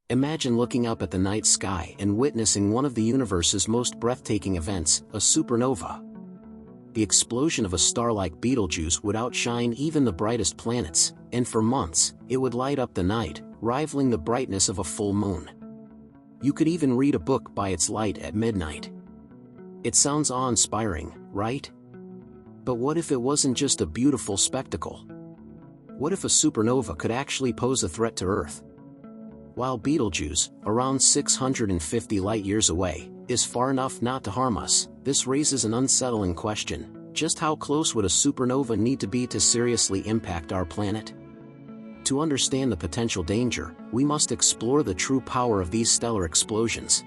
Imagine looking up at the night sky and witnessing one of the universe's most breathtaking events, a supernova. The explosion of a star like Betelgeuse would outshine even the brightest planets, and for months, it would light up the night, rivaling the brightness of a full moon. You could even read a book by its light at midnight. It sounds awe-inspiring, right? But what if it wasn't just a beautiful spectacle? What if a supernova could actually pose a threat to Earth? While Betelgeuse, around 650 light-years away, is far enough not to harm us, this raises an unsettling question: just how close would a supernova need to be to seriously impact our planet? To understand the potential danger, we must explore the true power of these stellar explosions.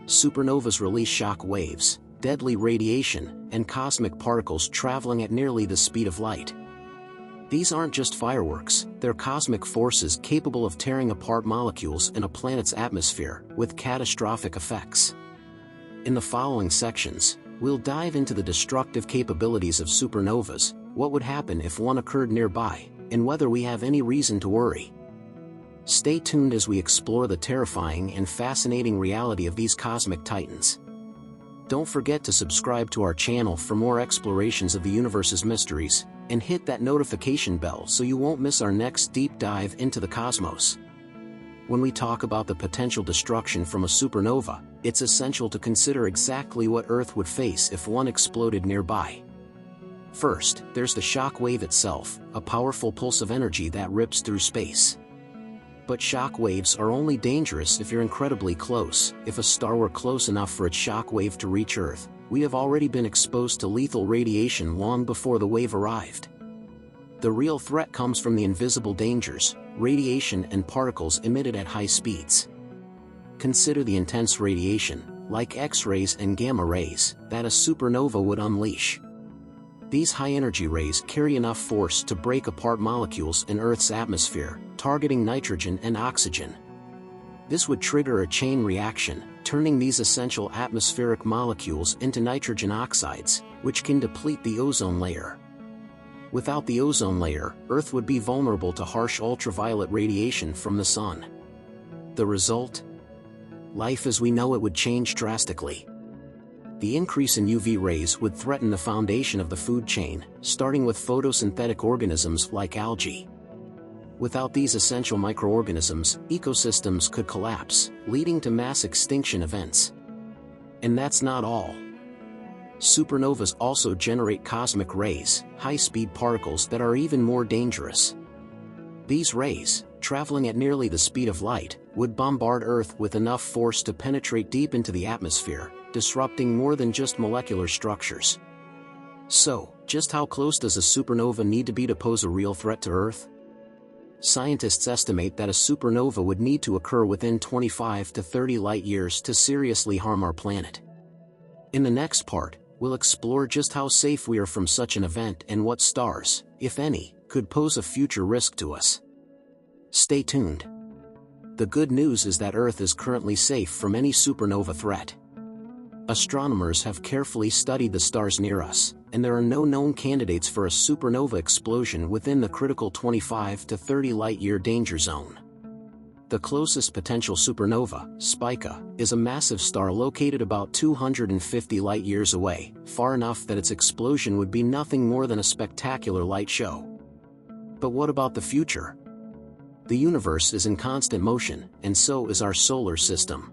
Supernovas release shock waves, deadly radiation, and cosmic particles traveling at nearly the speed of light. These aren't just fireworks, they're cosmic forces capable of tearing apart molecules in a planet's atmosphere, with catastrophic effects. In the following sections, we'll dive into the destructive capabilities of supernovas, what would happen if one occurred nearby, and whether we have any reason to worry. Stay tuned as we explore the terrifying and fascinating reality of these cosmic titans. Don't forget to subscribe to our channel for more explorations of the universe's mysteries, and hit that notification bell so you won't miss our next deep dive into the cosmos. When we talk about the potential destruction from a supernova, it's essential to consider exactly what Earth would face if one exploded nearby. First, there's the shock wave itself, a powerful pulse of energy that rips through space. But shock waves are only dangerous if you're incredibly close. If a star were close enough for its shock wave to reach Earth, we have already been exposed to lethal radiation long before the wave arrived. The real threat comes from the invisible dangers, radiation and particles emitted at high speeds. Consider the intense radiation, like X-rays and gamma rays, that a supernova would unleash. These high-energy rays carry enough force to break apart molecules in Earth's atmosphere, targeting nitrogen and oxygen. This would trigger a chain reaction, turning these essential atmospheric molecules into nitrogen oxides, which can deplete the ozone layer. Without the ozone layer, Earth would be vulnerable to harsh ultraviolet radiation from the sun. The result? Life as we know it would change drastically. The increase in UV rays would threaten the foundation of the food chain, starting with photosynthetic organisms like algae. Without these essential microorganisms, ecosystems could collapse, leading to mass extinction events. And that's not all. Supernovas also generate cosmic rays, high-speed particles that are even more dangerous. These rays, traveling at nearly the speed of light, would bombard Earth with enough force to penetrate deep into the atmosphere, disrupting more than just molecular structures. So, just how close does a supernova need to be to pose a real threat to Earth? Scientists estimate that a supernova would need to occur within 25 to 30 light-years to seriously harm our planet. In the next part, we'll explore just how safe we are from such an event and what stars, if any, could pose a future risk to us. Stay tuned. The good news is that Earth is currently safe from any supernova threat. Astronomers have carefully studied the stars near us, and there are no known candidates for a supernova explosion within the critical 25 to 30 light-year danger zone. The closest potential supernova, Spica, is a massive star located about 250 light-years away, far enough that its explosion would be nothing more than a spectacular light show. But what about the future? The universe is in constant motion, and so is our solar system.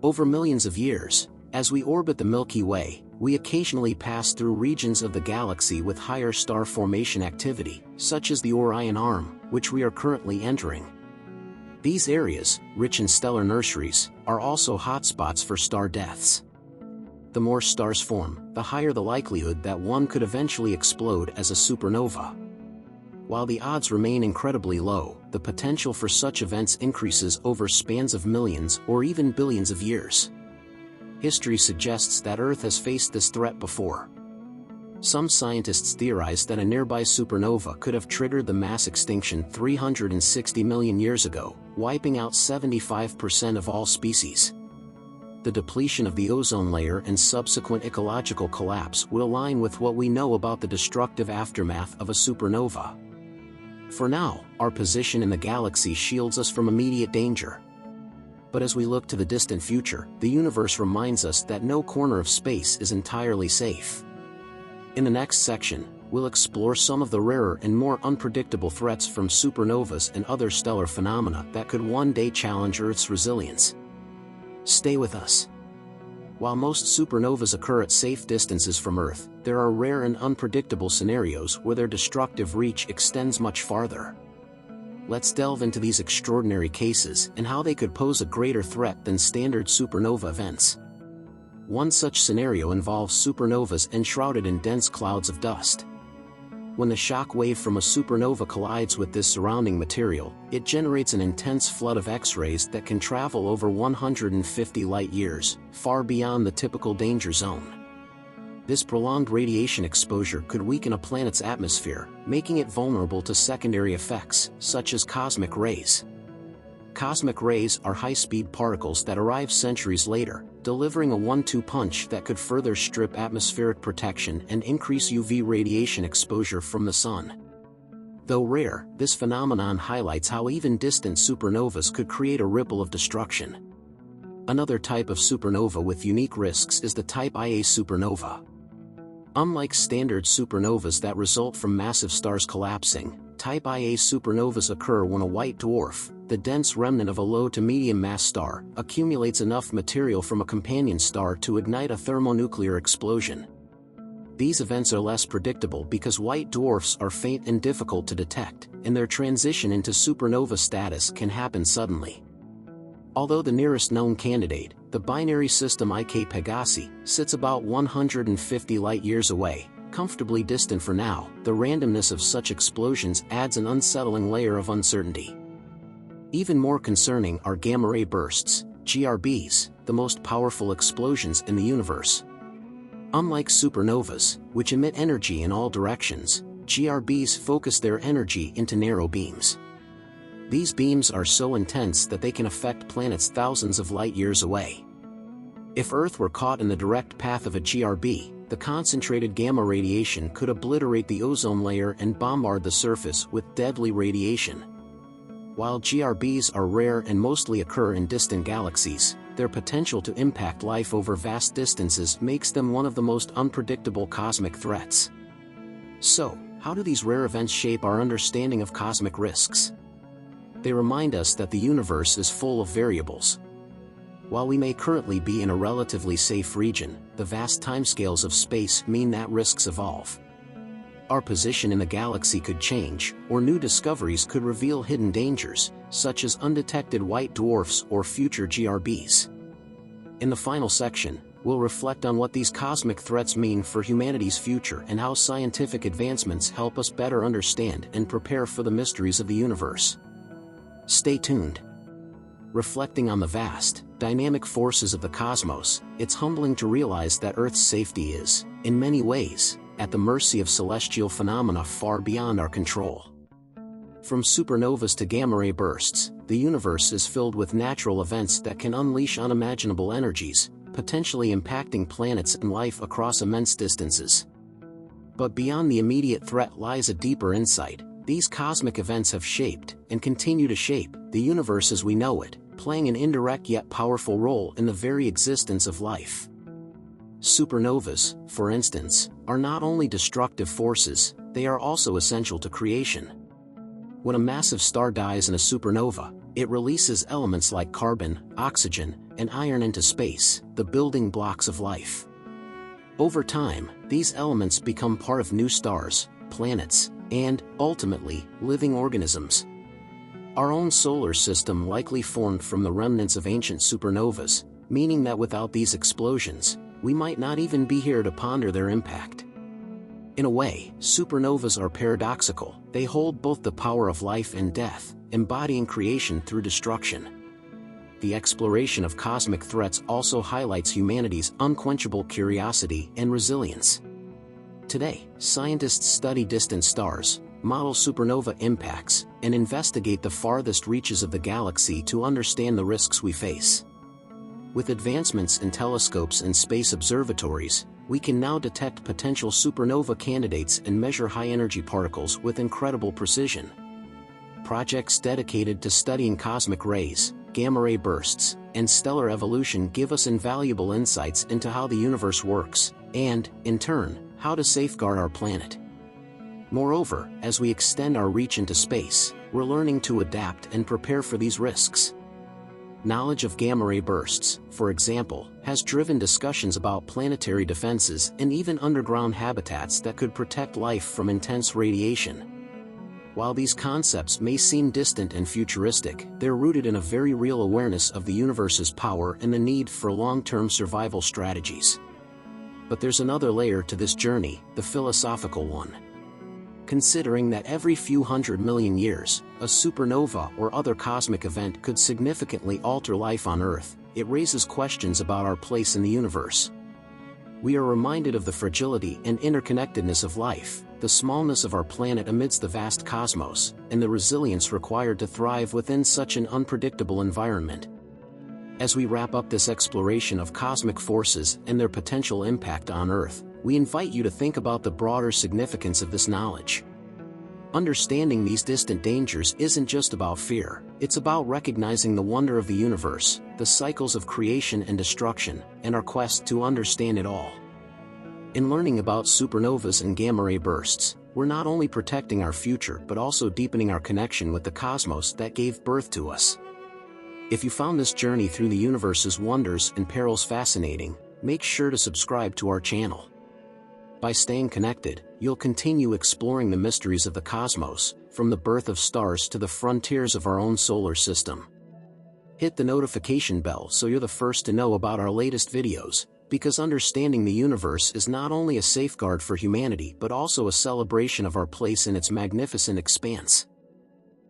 Over millions of years, as we orbit the Milky Way, we occasionally pass through regions of the galaxy with higher star formation activity, such as the Orion Arm, which we are currently entering. These areas, rich in stellar nurseries, are also hotspots for star deaths. The more stars form, the higher the likelihood that one could eventually explode as a supernova. While the odds remain incredibly low, the potential for such events increases over spans of millions or even billions of years. History suggests that Earth has faced this threat before. Some scientists theorize that a nearby supernova could have triggered the mass extinction 360 million years ago, wiping out 75% of all species. The depletion of the ozone layer and subsequent ecological collapse would align with what we know about the destructive aftermath of a supernova. For now, our position in the galaxy shields us from immediate danger, But as we look to the distant future, the universe reminds us that no corner of space is entirely safe. In the next section, we'll explore some of the rarer and more unpredictable threats from supernovas and other stellar phenomena that could one day challenge Earth's resilience. Stay with us. While most supernovas occur at safe distances from Earth, there are rare and unpredictable scenarios where their destructive reach extends much farther. Let's delve into these extraordinary cases and how they could pose a greater threat than standard supernova events. One such scenario involves supernovas enshrouded in dense clouds of dust. When the shock wave from a supernova collides with this surrounding material, it generates an intense flood of X-rays that can travel over 150 light-years, far beyond the typical danger zone. This prolonged radiation exposure could weaken a planet's atmosphere, making it vulnerable to secondary effects, such as cosmic rays. Cosmic rays are high-speed particles that arrive centuries later, delivering a one-two punch that could further strip atmospheric protection and increase UV radiation exposure from the Sun. Though rare, this phenomenon highlights how even distant supernovas could create a ripple of destruction. Another type of supernova with unique risks is the Type Ia supernova. Unlike standard supernovas that result from massive stars collapsing, Type Ia supernovas occur when a white dwarf, the dense remnant of a low to medium mass star, accumulates enough material from a companion star to ignite a thermonuclear explosion. These events are less predictable because white dwarfs are faint and difficult to detect, and their transition into supernova status can happen suddenly. Although the nearest known candidate, the binary system Ik Pegasi, sits about 150 light-years away, comfortably distant for now, the randomness of such explosions adds an unsettling layer of uncertainty. Even more concerning are gamma-ray bursts, GRBs, the most powerful explosions in the universe. Unlike supernovas, which emit energy in all directions, GRBs focus their energy into narrow beams. These beams are so intense that they can affect planets thousands of light-years away. If Earth were caught in the direct path of a GRB, the concentrated gamma radiation could obliterate the ozone layer and bombard the surface with deadly radiation. While GRBs are rare and mostly occur in distant galaxies, their potential to impact life over vast distances makes them one of the most unpredictable cosmic threats. So, how do these rare events shape our understanding of cosmic risks? They remind us that the universe is full of variables. While we may currently be in a relatively safe region, the vast timescales of space mean that risks evolve. Our position in the galaxy could change, or new discoveries could reveal hidden dangers, such as undetected white dwarfs or future GRBs. In the final section, we'll reflect on what these cosmic threats mean for humanity's future and how scientific advancements help us better understand and prepare for the mysteries of the universe. Stay tuned. Reflecting on the vast, dynamic forces of the cosmos, it's humbling to realize that Earth's safety is, in many ways, at the mercy of celestial phenomena far beyond our control. From supernovas to gamma-ray bursts, the universe is filled with natural events that can unleash unimaginable energies, potentially impacting planets and life across immense distances. But beyond the immediate threat lies a deeper insight. These cosmic events have shaped, and continue to shape, the universe as we know it, playing an indirect yet powerful role in the very existence of life. Supernovas, for instance, are not only destructive forces, they are also essential to creation. When a massive star dies in a supernova, it releases elements like carbon, oxygen, and iron into space, the building blocks of life. Over time, these elements become part of new stars, planets, and, ultimately, living organisms. Our own solar system likely formed from the remnants of ancient supernovas, meaning that without these explosions, we might not even be here to ponder their impact. In a way, supernovas are paradoxical. They hold both the power of life and death, embodying creation through destruction. The exploration of cosmic threats also highlights humanity's unquenchable curiosity and resilience. Today, scientists study distant stars, model supernova impacts, and investigate the farthest reaches of the galaxy to understand the risks we face. With advancements in telescopes and space observatories, we can now detect potential supernova candidates and measure high-energy particles with incredible precision. Projects dedicated to studying cosmic rays, gamma-ray bursts, and stellar evolution give us invaluable insights into how the universe works, and, in turn, how to safeguard our planet. Moreover, as we extend our reach into space, we're learning to adapt and prepare for these risks. Knowledge of gamma-ray bursts, for example, has driven discussions about planetary defenses and even underground habitats that could protect life from intense radiation. While these concepts may seem distant and futuristic, they're rooted in a very real awareness of the universe's power and the need for long-term survival strategies. But there's another layer to this journey, the philosophical one. Considering that every few 100 million years, a supernova or other cosmic event could significantly alter life on Earth, it raises questions about our place in the universe. We are reminded of the fragility and interconnectedness of life, the smallness of our planet amidst the vast cosmos, and the resilience required to thrive within such an unpredictable environment. As we wrap up this exploration of cosmic forces and their potential impact on Earth, we invite you to think about the broader significance of this knowledge. Understanding these distant dangers isn't just about fear, it's about recognizing the wonder of the universe, the cycles of creation and destruction, and our quest to understand it all. In learning about supernovas and gamma-ray bursts, we're not only protecting our future but also deepening our connection with the cosmos that gave birth to us. If you found this journey through the universe's wonders and perils fascinating, make sure to subscribe to our channel. By staying connected, you'll continue exploring the mysteries of the cosmos, from the birth of stars to the frontiers of our own solar system. Hit the notification bell so you're the first to know about our latest videos, because understanding the universe is not only a safeguard for humanity but also a celebration of our place in its magnificent expanse.